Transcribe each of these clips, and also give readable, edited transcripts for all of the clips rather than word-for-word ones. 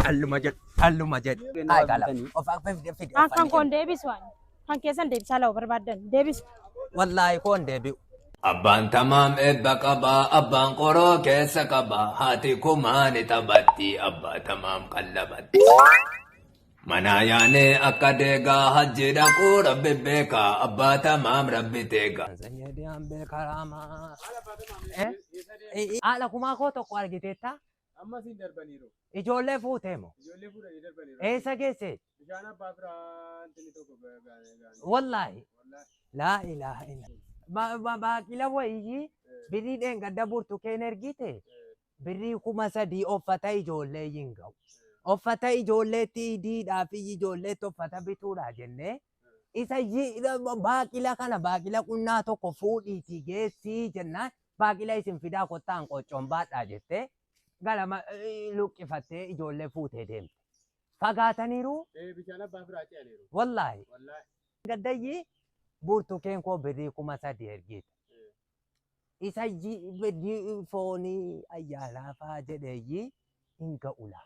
Halluu majed. Ay kala. Of fidi. Kan kon deebis waan. Kan keessan deebisaa lafa barbaadan deebis. Wallahi kon deebi'u. Abbaan tamaam eebba qabaa, abbaan qoroo keessa qabaa, haati kumaani taphatti, abbaa tamaam qallabatti. Manaa yaanee akka deegaa hajji dhaquu rabbi beekaa, abbaa tamaam rabbi teegaa. Zayyadiyaan beekaramaa. Haala kumaa koo tokko argiteetta? Amma siin darbaniiru. Ijoollee fuutee moo? Ijoollee fuudhanii darbaniiru. Eessa geesse? Bishaan abbaa biraan inni tokko gaane. Wallahi. Laa ilaaha illa. Baaqila wayii birrii dheengadda burtuqeen ergite birrii 3,000 uffata ijoollee hin ga'u. Uffata ijoolleetti diidhaa fi ijoolleetti uffata bituudha jennee isa baaqila kana baaqila qunnaa tokko fuudhiitii geessii jennaan baaqila isin fidaa kottaan qoccoon baadhaa jettee galama luqqifattee ijoollee fuutee deemte. Fagaataniiru? Bishaan abbaa biraa ce'aniiru. Wallahi. Gaddayyi burtuqeen koo birrii 3,000 ergite. Isa foonii ayyaanaa fa'aa jedheeyyi hin ga'ula.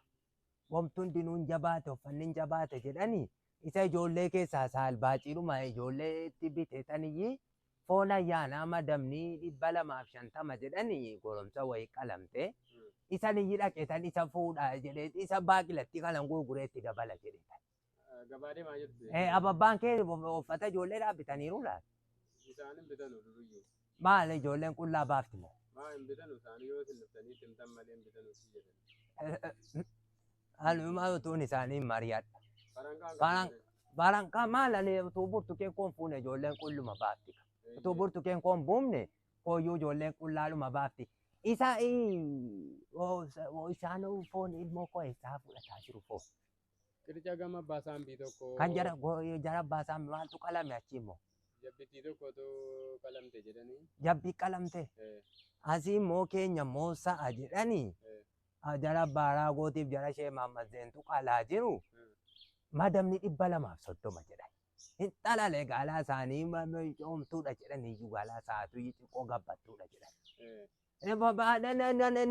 Wamtuun dinuun jabaate uffanni jabaate jedhanii isa ijoollee keessaa saalbaaciidhuma ijoolleetti biteetanii foon ayyaanaa madamni 250 jedhanii goromsa wayii qalamte isan iyyi dhaqeetan isa fuudhaa jedhee isa baaqilatti kanan gurgureetti dabala jedheetan. Gabaadee maa jirti? Ababbaan kee uffata ijoollee dhaabbitaniiru laata? Isaan hin bitanu duruyyuu. Maal ijoolleen qullaa baafti moo? Maa hin bitanu isaanii yoo isin dhuftanii timtan malee hin bitanu si jedhan. Haluma utuun isaanii mari'adha. Barankaan Barankaan maal ani utuu burtuqeen koon fuune ijoolleen qulluma baafti. Utuu burtuqeen koon buufne kooyyuu ijoolleen qullaaluma baafti. Isa isaan foon ilmoo koo eessaa fudhataa jiru foon. Qiricha gama baasaan bii tokko. Kan jara baasaan maaltu qalame achi immoo? Jabbitii tokkotu qalamte jedhanii. Jabbii qalamte. Asii immoo keenya moo sa'a jedhanii. Jara baaraa gootiif jara ishee maammazeentu qalaa jiru. Madamni 230 jedhan. Hin xalalee gaalaa isaanii coomtuudha jedhanii iyyuu gaalaa isaatu xiqqoo gabbattuudha jedhan.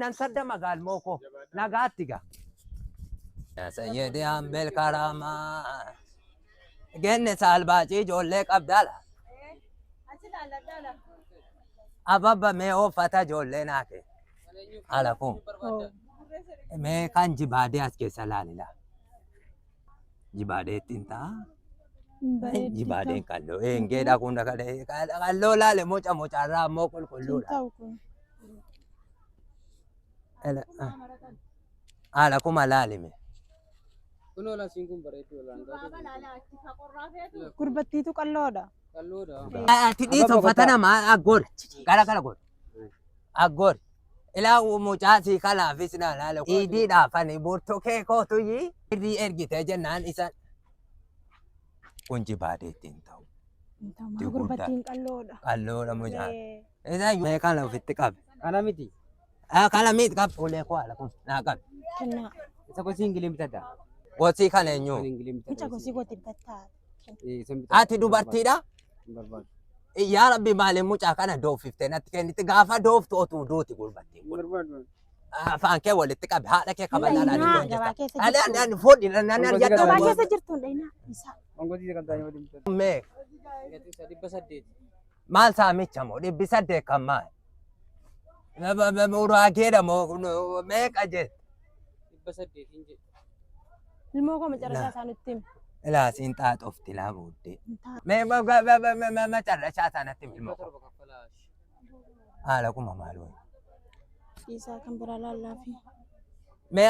Nan sadda magaalmoo koo nagaatti gaa. Sayyidiyaan beekaramaa. Genne saalbaacii ijoollee qabdaala. Ababba mee uffata ijoollee naa kee. Haala kun. Mee kan jibaadee as keessa laalila. Jibaadee ittiin ta'a. Jibaadeen kalloo. Eengeedha kun kalloo laale moca mocaarraa immoo qulqulluudha. Haala kuma laalime. Kunoo lasiin kun bareedduu olaan Gurbattiitu qalloodha. qalloodha. Ati dhiisa uffata namaa aggoora. Gara goora. Aggoora. Ilaa mucaasii kanaafis na laala. Idiidhaaf ani burtuqee kootuyyii birrii ergite jennaan isa kun jibaadee ittiin ta'u. Gurbattiin qalloodha. Qalloodha mucaa. Isa mee kana ofitti qabe. Kana miti. Kana miti qabe. Ulee koo haala kun naa qabe. Kennaa. Isa gosii hin gilimtadha. Gosii kana eenyu? Mucha gosii gooti bittaa. Ati dubartiidha? Yaa Rabbi maaliin mucaa kana doofiftee natti kenniti gaafa dooftu otuu duuti gurbattiin kun. Afaan kee walitti qabe haadha kee kabajaan ani Gabaa keessa jirtu. Ani fuudhi nan argadda. Gabaa keessa jirtu dhaynaa isaa. Ongoti kan taa'ee waliin bitatu. Mee 800. maal saamicha moo 800 kan maal? Uraageedha moo meeqa jette? 800 hin jedhu. Ilmoo koo macarrasaa isaanitti himi. Ilaa siin xaaxofti laa booddee. Mee macarrashaa isaanitti ilmoo koo. Haala kuma maal wayi? Isaa kan biraa laallaafi. Mee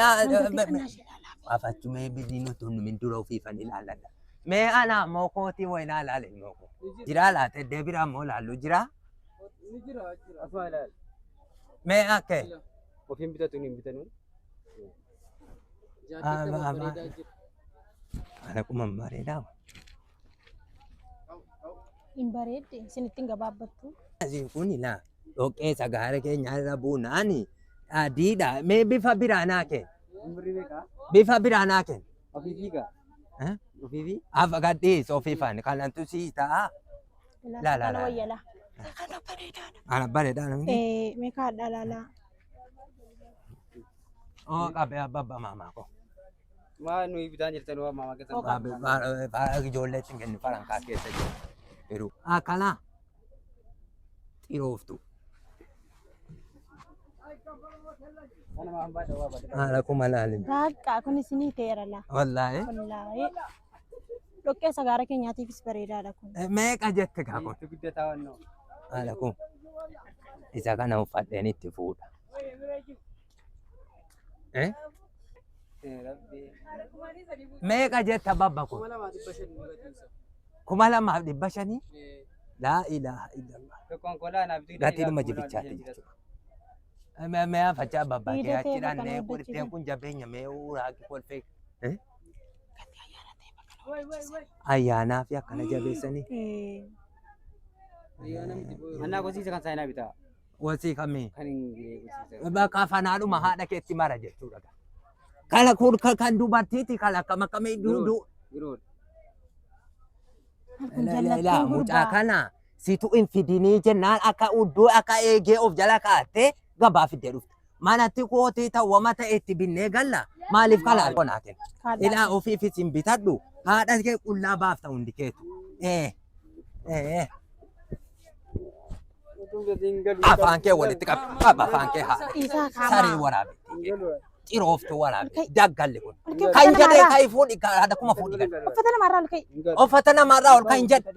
afachuu mee birrii nuti hundumin dura ofiifan ilaalladha. Mee ana moo kootii wayi naa laala ilmoo koo. Jiraa laata iddee biraa moo laallu jiraa? Ni jira. Asuma ilaali. Mee akka Ofiin bitatu hin bitanu. haala kuma bareedaa. Hin bareedde isinitti hin gabaabbattu. Asiin kun ilaa dhoqqee sagaara keenya irra buunaani adiidha. Mee bifa biraa naa kenna. Umrii meeqa? Bifa biraa naa kenna. Ofiifii gaa? Ofiifii? Afa gadhiis ofiifan kanantu sii ta'a. Kana wayyala. Kana bareedaadha. Kana bareedaa namni. Meeqaadha laalaa. Oo qabe abbaa maamaa ko. Maa nuyi bitaan jirtan waa maamaa keessan. Baay'ee ijoolleetti hin kennu farankaa keessa jiru. Akkana xirooftu. Kana maa hambaa dhawaa badda. Haala kuma laalin. Raaqaa kun isinii ta'eera laa. Wallaahi. Wallaahi. Dhoqqee sagaara keenyaatiifis bareedaadha kun. Meeqa jette kaa kun? Itti guddaa taa'annoo. Haala kun isa kana uffadheen itti fuudha. Meeqa jetta babba kun? 2,500. Laa ilaaha illallah. Tokkoon kolaa naaf Gatiidhuma jibichaatti jechuudha. Mee fachaa babbaa kee achiidhaan mee qurxeen kun jabeenya mee uraaqi kolfee. Ayyaanaa fi akkana jabeessanii. Annaa gosiisa kan saayinaa bitaa. Wasii kamii? Kan hin gosiisa. Bakka afanaadhuma haadha keetti mara jechuudha. Kala kun kan dubartiiti kala akkam akkamii duuduu. Biroodha. Ilaa mucaa kana situ hin fidinii jennaan akka uddoo akka eegee of jala kaa'attee gabaa fiddee dhufte. Manatti kootii ta'uuma ta'e itti binnee galla maaliif kalaa qonaatin? Ilaa ofiifis hin bitadhu haadha kee qullaa baafta hundi keetu. Afaan kee walitti qaba afaan kee haadha. Saree waraabatti. Xirooftuu waraabatti. Daggalli kun. Kan jedhee ka'ii fuudhi haadha kuma fuudhi gala. Uffata namarraa ol ka'i. Uffata namarraa ol kan jedhu.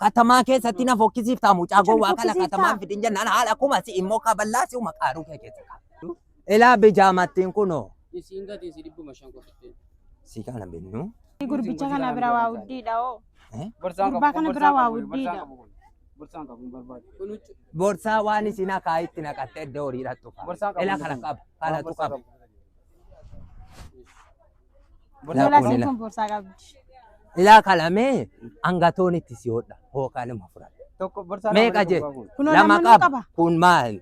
Katamaa keessatti na fokkisiiftaa mucaa gowwaa kana katamaan fidin jennaan haala kuma si immoo kaballaa si maqaaruu kee keessa qaba. Ilaa bijaamattiin kunoo. Isiin gadi si 500 qofatte. Si kana binnu. Gurbicha kana bira waa wuddiidha oo. Borsaan Gurbaa kana bira waa wuddiidha. Borsaan qabu barbaadu. Borsaa waan isin akka itti naqattee iddoo horiidhattu qaba. Ilaa kana qaba. Kanatu qaba. Lolasiin kun borsaa qabdi. Ilaa kalamee hangatoon itti si hodha. Hookaanuma fudhata. Tokko borsaan Meeqa jee? Kunoo Lama lammanuu qaba. qaba. Kun maal?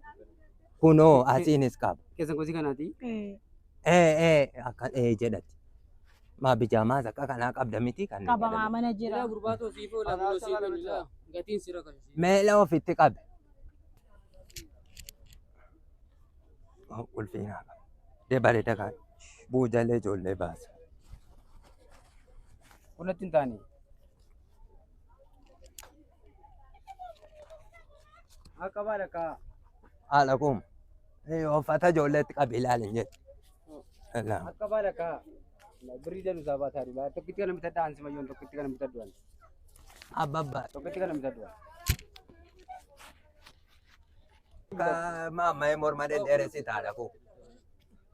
Kunoo asiinis qaba. Keessan gosii kanaati. Akka jedhati. Maa bijaamaa akka kanaa qabda miti kan. Qabamaa mana jira. Gurbaatoo siifoo lafa siifoo ilaa gatiin sira kan. Meela ofitti qabe. Ulfiinaa qaba. Bareeda kan buujalee ijoollee baasa. Kunatti hin taane. Akka baala kaa. Haala kun uffata ijoolleetti qabe ilaalin jedhe. Akka baala kaa. Birrii dalu isaa baataa dula. Tokkitti kana bitadhaa ansi mayyoon tokkitti kana bitadhu ansi. Abbabba. Tokkitti kana bitadhu. Maammaa morma dheeressi taadha kun.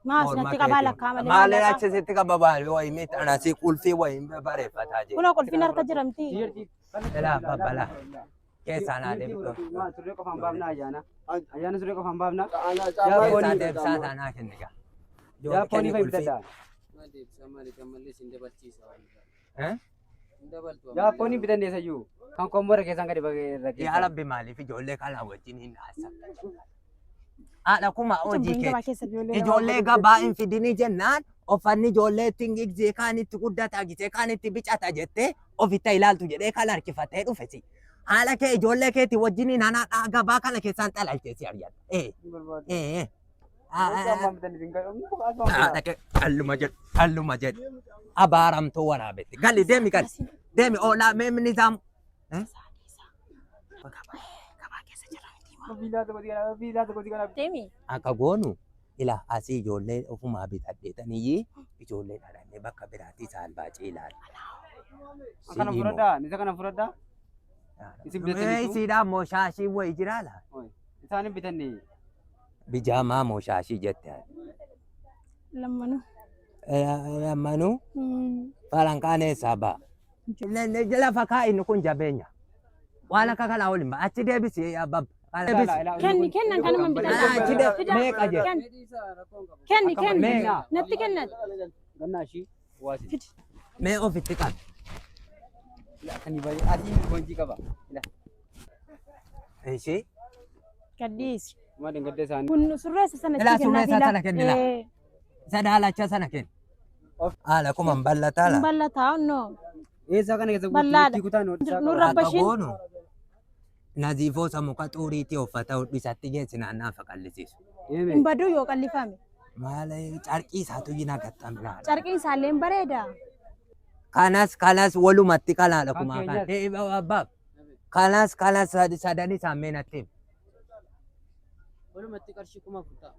Maas natti qabaa lakkaa malee. Maalee achisitti qaba baay'ee wayii miti anasii qulfii wayii bareeffataa jiru. Kunoo qulfiin harka jiramti. Ilaa babbalaa. Keessaan adeemtu. Surree qofaan baafna ayyaana. Ayyaana surree qofaan baafna. Keessaa deebisaa taanaa kenniga. Jaappoonii fa'i bitadhaa. Jaappoonii bitannee sayyuu kan kombora keessaan gadi bagee. Yaa Rabbi maaliif ijoollee kana wajjin hin haasa'u? Haadha kuma hojii keetti. Ijoollee gabaa hin fidinii jennaan uffanni ijoollee ittiin gigsee kaan itti guddata gisee kaan itti bicata jettee ofitti ilaaltu jedhee kan harkifatee dhufesi. Haala kee ijoollee keetti wajjin hin hanaadhaa gabaa kana keessaan xalalcheesi ari'adha. Halluma jedhu abaaramtuu waraabetti galli deemi galli deemi oolaa meemni isaamu. Akka goonu ila asii ijoollee ofumaa bitadheetanii ijoollee dhadhannee bakka biraatti isaan baacee ilaala. Kana fudhadhaa isa kana fudhadhaa. Isiidhaan moo shaashii wayii jiraala? Isaan bitannee. Bijaamaa moo shaashii jette? Lammanuu. Lammanuu? Farankaan eessaa ba'a? Lafa kaa'inni kun jabeenya. Waan akka kanaa waliin ba'a. Achi deebisi abbabba. Kennan kanuma bitadhaa. Meeqa jedhu? Kenni natti kennan. Gannaa ishii waasi. Mee ofitti qabi. Kani baay'ee adii wanti qaba. Ishee? Gaddiisi. Maaliin gadda isaanii? Kun surreessa sana Ilaa surreessa sana kennila. Isa daalacha sana kenna. Haala kuma hin ballataa laa? Ballataa onnoo. Eessaa kana keessa Ballaadha. kutaan Nurra Akka bashin. goonu naziifoo samuka xuuriitti uffata hodhisatti geessi naannaa faqallisiisu. Hin baduu yoo qallifame. Maal carqii isaatu jina gaxxamna. Carqiin isaallee bareeda. Kanas walumatti kanaadha Kan kuma keenyas. kan. Abbaab. Kanas sadani sammeen atti. Walumatti qarshii 40,000.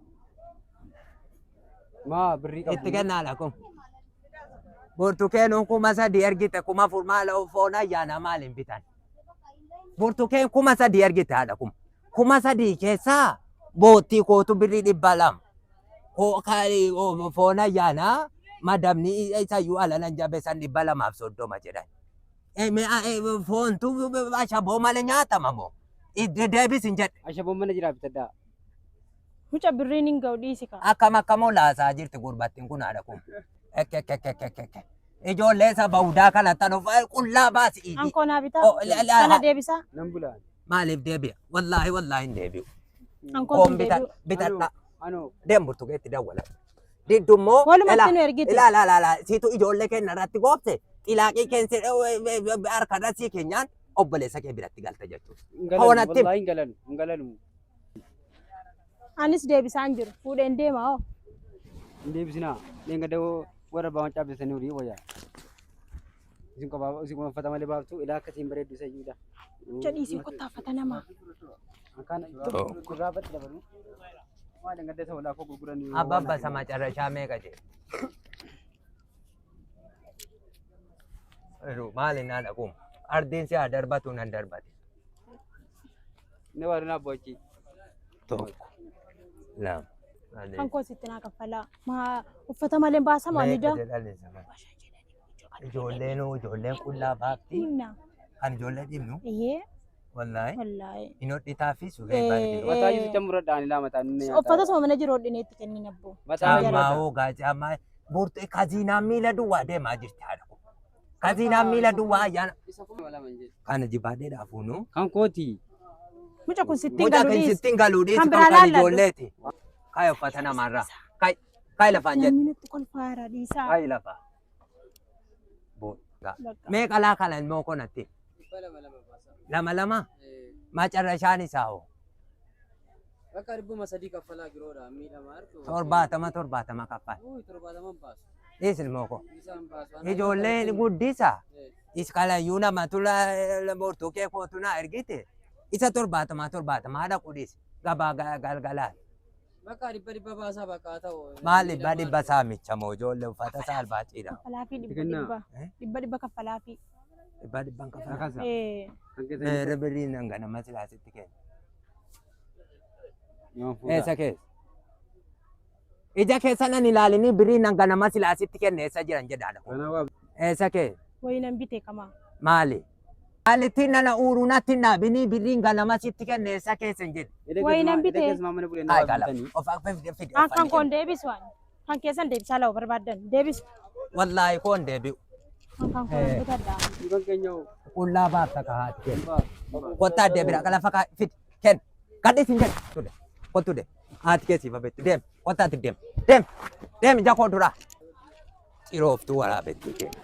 Maa birrii qabu. Itti kennaadha kun. Burtukaanni kuma sadii ergite kuma furmaala foon ayyaana maaliin bitan? Burtukaanni kuma sadii ergite haadha kun. Kuma sadii keessaa boottii kootu birrii 200. Foon ayyaanaa madamni isayyuu alanan jabeessan 230 jedhan. Foontu ashaboo malee nyaatama moo? Deebis hin jedhe. Ashaboon mana jiraa bitadhaa. Mucaa birriin hin ga'u dhiisi ka. Akkam laasaa jirti gurbattiin kun haadha kun. Ijoollee isa ba'uudaa kanatti anuuf qullaa baasi iidi. Ankoo naa bitaa. Oh, Kana deebisaa. Nan bulaan. Maaliif deebi'a? Wallaahi hin deebi'u. Ankoo Koon bitadha. Anoo. Deem burtukeetti dawwala. Diddummoo Walumatti nu ergite. ilaala siitu ijoollee keenya irratti goobte xilaaqii keessa harkarra sii keenyaan obboleessa kee biratti galta jechuudha. Hoonatti Wallaahi hin galalu. Anis deebisaa hin jiru. Fuudheen deema hoo. Hin deebisinaa. Dheenga dawoo warra baawwan caabbisanii horii wayyaa. Isin qofa uffata malee baaftu ilaa akkasiin bareeddu isa iyyuudha. Mucaa dhiisii kottaafata namaa. Akkaan gurraafatti dabalu. Maal gadda isa walaa koo gurguranii. Abbabba sama carrashaa meeqa jee? Maali naa dhaquun? Ardiin si haa darbatu nan darbate. Inni waa dunaa bochi. Tokko. Lama. Ankoo sitti naa kaffalaa. Uffata malee baasamaa ni daa. Ijoolleen qullaa baafti. Himna. Kan ijoollee dhibnu. Iyyee. Wallaahi. Inni hodhitaa fi sugee Eh, baay'ee. Mataa iyyuu muradhaan ilaa mataan inni nyaata. Uffata suma mana jiru hodhinee itti kennin abboo. Caammaa hoo gaacammaa burtee kaziinaan miila duwwaa deemaa jirti haadha kun. Kaziinaan miila duwwaa ayyaana. Isa 2,000. Kana jibaadhee dhaafuunu. Kan kooti. Mucaa kun sittiin Mucaa galu kan dhiisi. sittiin galuu dhiisi Kan kan biraa kan laallatu. ijoolleeti. Kaayii uffata namaarraa. Kaayii lafaan jedhe. Namni nutti kolfaara dhiisaa. Kaayii lafaa. Meeqa laa kana ilmoo konatti? 2,000 baasa. Lama. Macarrashaan isaa hoo? Bakka 300 kaffalaa giroodha. Miidhama harka. 70 kaffal. 70 baasu. Dhiis ilmoo ko. Isaan baasu. Ijoolleen guddisa. Iskalayyuu nama tula burtukee kootu naa ergite. Isa 70 haadha qudhiis. Gabaa galgalaan. Bakka 100 baasaa bakka haa ta'u. Maal dhibba saamicha moo ijoollee uffata isaa albaaciidha. Kaffalaafii Kennaa. dhibba kaffalaafii. Dhibban kaffala. Akkansa. Eh, Kan keessa Birriin nan ganama silaasitti kenna. yoo fuudha. Eessa keessa? Ija keessa nan ilaalinii birriin nan ganama silaasitti kenna eessa jiran jedhaadha. Kanaaf Eessa keessa? wayii nan bite kamaa. Maali? Maalitti nana uuruu natti naabinii birriin ganama sitti kenna eessa keessa hin jedhe. Wayii nan bitee. Keessumaa mana bulee Kaayii nama gala. bitanii. Of akka fide. Kan koon deebisu waan. Kan keessan deebisaa lafa barbaadan deebisu. Wallaahi koon deebi'u. Kan koon bitadhaa. Dhiiban keenya hoo. Qullaa baafta kahaatti kenna. Baa. Kottaa deebira qala fakkaa fide kenna. Kadhi sin jedhe. Tude. Kottu de. Haati keessi fabetti deem. Kottaatti deem. Deem. Deem ija koo duraa. Cirooftuu waraabetti kenna.